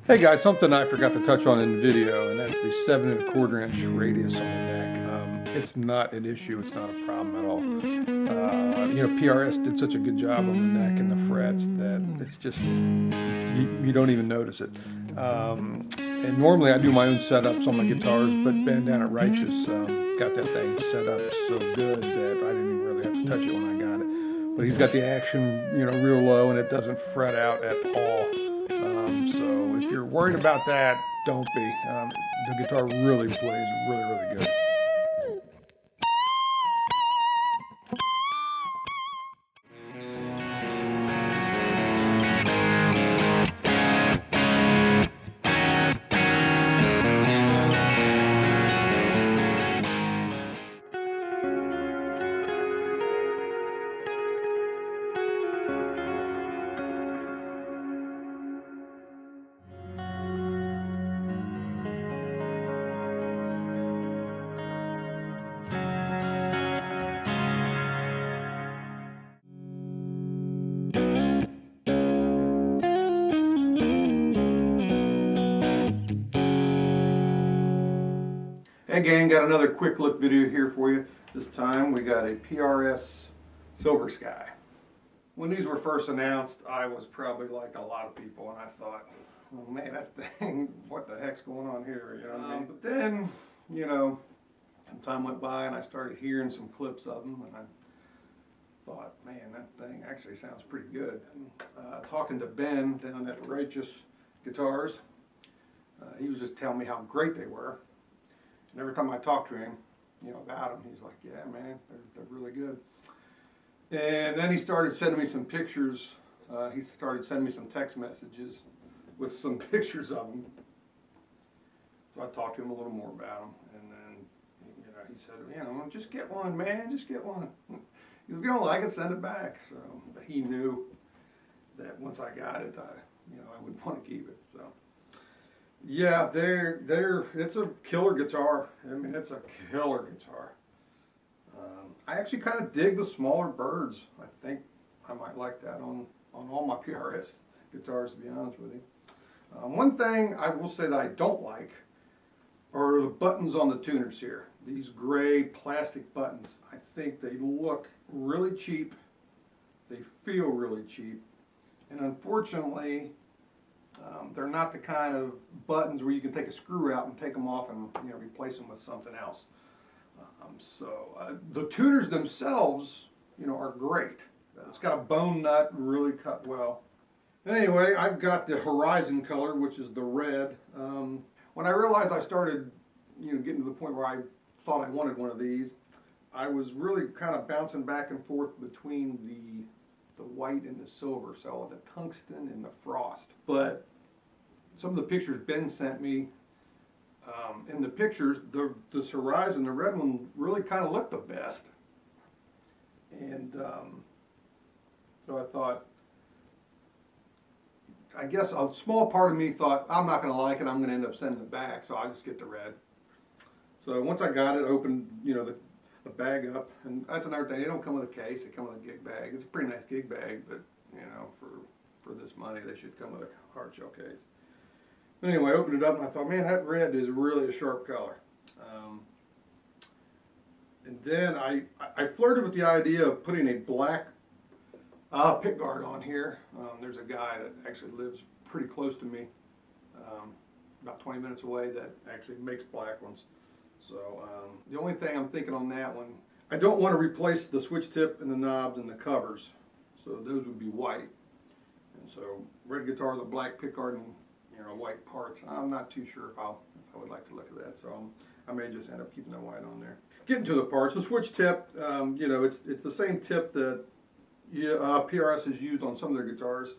Hey guys, something I forgot to touch on in the video, and that's the 7 1/4 inch radius on the neck. It's not an issue, it's not a problem at all. PRS did such a good job on the neck and the frets that it's just, you don't even notice it. And normally I do my own setups on my guitars, but Ben down at Righteous got that thing set up so good that I didn't even really have to touch it when I got it. But he's got the action, real low, and it doesn't fret out at all. So if you're worried about that, don't be. The guitar really plays really, really good. Hey gang, got another quick look video here for you. This time we got a PRS Silver Sky. When these were first announced, I was probably like a lot of people, and I thought, oh man, that thing, what the heck's going on here, you know what I mean? But then, some time went by and I started hearing some clips of them, and I thought, man, that thing actually sounds pretty good. And, talking to Ben down at Righteous Guitars, he was just telling me how great they were. And every time I talked to him, about them, he's like, yeah, man, they're really good. And then he started sending me some pictures. He started sending me some text messages with some pictures of them. So I talked to him a little more about them. And then, he said, just get one, man, just get one. If you don't like it, send it back. So he knew that once I got it, I would want to keep it. So. Yeah, it's a killer guitar. I mean, it's a killer guitar. I actually kind of dig the smaller birds. I think I might like that on all my PRS guitars, to be honest with you. One thing I will say that I don't like are the buttons on the tuners here. These gray plastic buttons. I think they look really cheap. They feel really cheap. And unfortunately, they're not the kind of buttons where you can take a screw out and take them off and replace them with something else. The tuners themselves, are great. It's got a bone nut, really cut well. Anyway, I've got the Horizon color, which is the red. When I realized I started, getting to the point where I thought I wanted one of these, I was really kind of bouncing back and forth between the white and the silver, so the tungsten and the frost. But some of the pictures Ben sent me, in the pictures, this Horizon, the red one, really kind of looked the best. And so I thought, I guess a small part of me thought, I'm not going to like it, I'm going to end up sending it back, so I'll just get the red. So once I got it, opened, the bag up, and that's another thing, they don't come with a case, they come with a gig bag. It's a pretty nice gig bag, but for this money they should come with a hard shell case. But anyway, I opened it up and I thought, man, that red is really a sharp color. And then I flirted with the idea of putting a black pick guard on here. There's a guy that actually lives pretty close to me, about 20 minutes away, that actually makes black ones. So the only thing I'm thinking on that one, I don't want to replace the switch tip and the knobs and the covers, so those would be white. And so red guitar, the black pickguard, and white parts. I'm not too sure if I would like to look at that, so I may just end up keeping the white on there. Getting to the parts, the switch tip, it's the same tip that PRS has used on some of their guitars.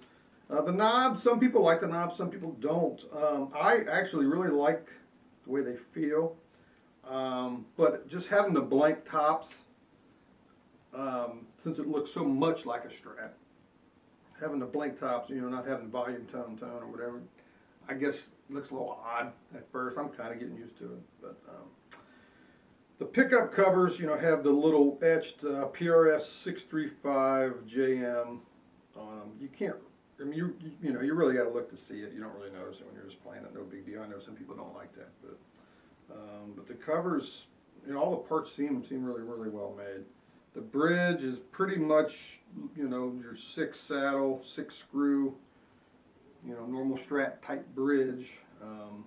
The knobs, some people like the knobs, some people don't. I actually really like the way they feel. But just having the blank tops, since it looks so much like a Strat, having the blank tops, not having volume tone or whatever, I guess looks a little odd at first. I'm kind of getting used to it. But the pickup covers, have the little etched PRS 635 JM on them. You can't I mean, you know, you really got to look to see it. You don't really notice it when you're just playing it. No big deal. I know some people don't like that, but the covers, you know, all the parts seem really well made. The bridge is pretty much, you know, your 6 saddle, 6 screw, you know, normal Strat type bridge. Of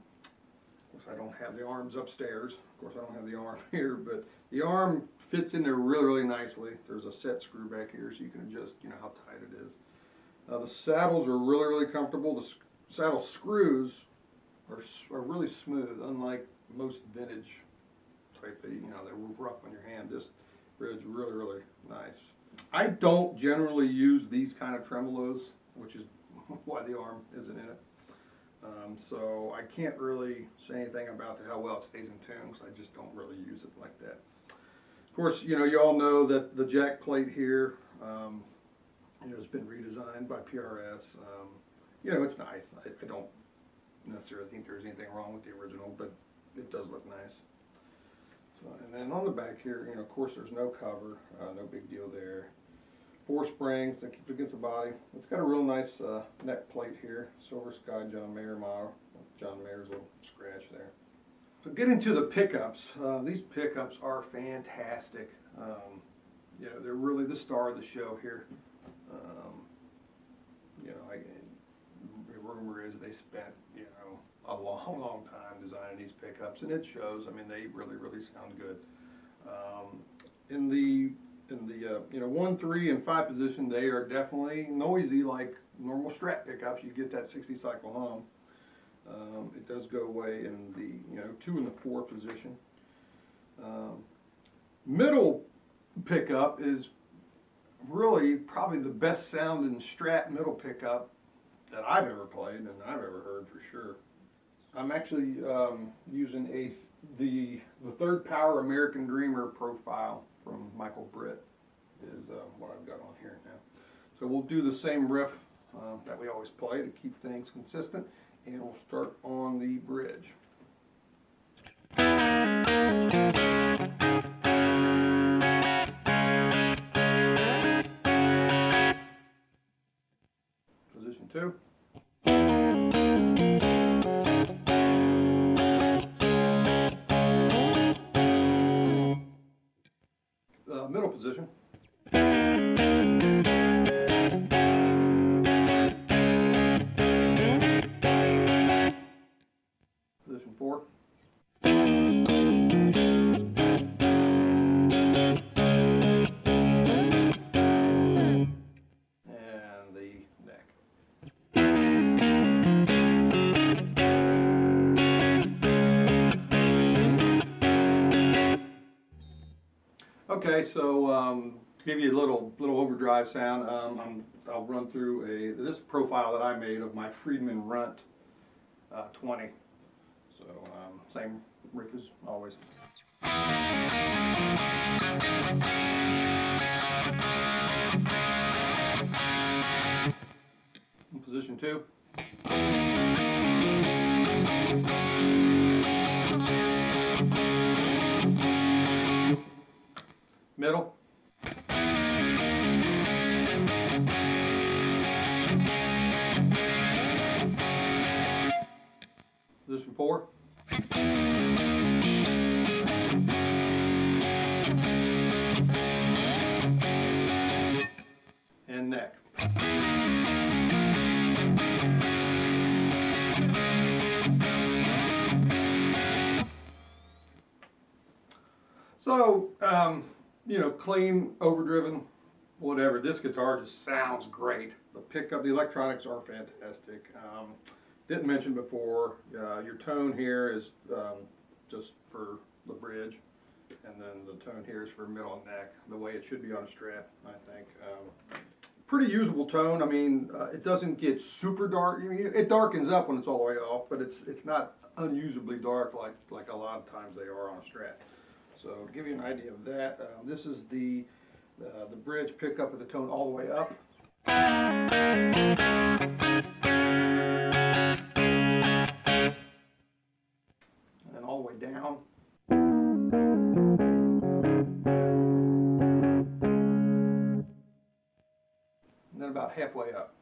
course, I don't have the arms upstairs. Of course, I don't have the arm here, but the arm fits in there really nicely. There's a set screw back here, so you can adjust, you know, how tight it is. The saddles are really comfortable. The saddle screws are really smooth, unlike most vintage type that, you know, they're rough on your hand. This bridge really nice. I don't generally use these kind of tremolos, which is why the arm isn't in it. So I can't really say anything about how well it stays in tune, because I just don't really use it like that. Of course, you know, you all know that the jack plate here, you know, has been redesigned by PRS. You know, it's nice. I don't necessarily think there's anything wrong with the original, but it does look nice. So, and then on the back here, you know, of course, there's no cover, no big deal there. 4 springs to keep it against the body. It's got a real nice neck plate here, Silver Sky John Mayer model, with John Mayer's little scratch there. So getting to the pickups, these pickups are fantastic. You know, they're really the star of the show here. You know, the rumor is they spent, you know, a long time designing these pickups, and it shows. I mean, they really sound good. In the you know, 1, 3, and 5 position, they are definitely noisy like normal Strat pickups. You get that 60 cycle hum. It does go away in the, you know, 2 and the 4 position. Middle pickup is really probably the best sounding Strat middle pickup that I've ever played and I've ever heard for sure. I'm actually using the Third Power American Dreamer profile from Michael Britt is what I've got on here now. So we'll do the same riff that we always play to keep things consistent, and we'll start on the bridge. Position 2. Middle position. Position 4. And the neck. Okay, so to give you a little overdrive sound, I'll run through this profile that I made of my Friedman Runt 20. So same riff as always. In position 2. Middle. Position 4. And neck. So, you know, clean, overdriven, whatever. This guitar just sounds great. The pickup, the electronics are fantastic. Didn't mention before, your tone here is just for the bridge, and then the tone here is for middle and neck, the way it should be on a Strat, I think. Pretty usable tone. I mean, it doesn't get super dark. I mean, it darkens up when it's all the way off, but it's not unusably dark like a lot of times they are on a Strat. So to give you an idea of that, this is the bridge pickup with the tone all the way up. And then all the way down. And then about halfway up.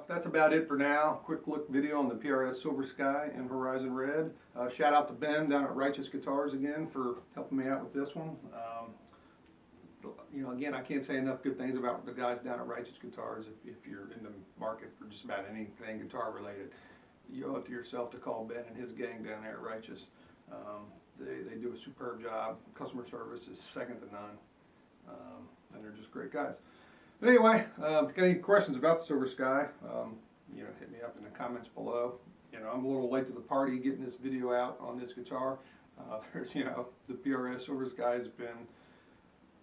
That's about it for now. Quick look video on the PRS Silver Sky and Horizon Red. Shout out to Ben down at Righteous Guitars again for helping me out with this one. Again, I can't say enough good things about the guys down at Righteous Guitars. If you're in the market for just about anything guitar related, you owe it to yourself to call Ben and his gang down there at Righteous. They do a superb job. Customer service is second to none, and they're just great guys. But anyway, if you got any questions about the Silver Sky, hit me up in the comments below. I'm a little late to the party getting this video out on this guitar. The PRS Silver Sky has been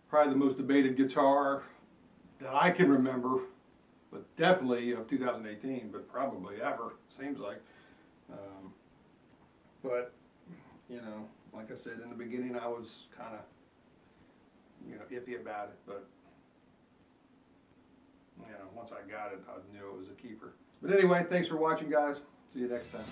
probably the most debated guitar that I can remember, but definitely of 2018, but probably ever, seems like. But, like I said in the beginning, I was kind of, iffy about it, but once I got it, I knew it was a keeper. But anyway, thanks for watching, guys. See you next time.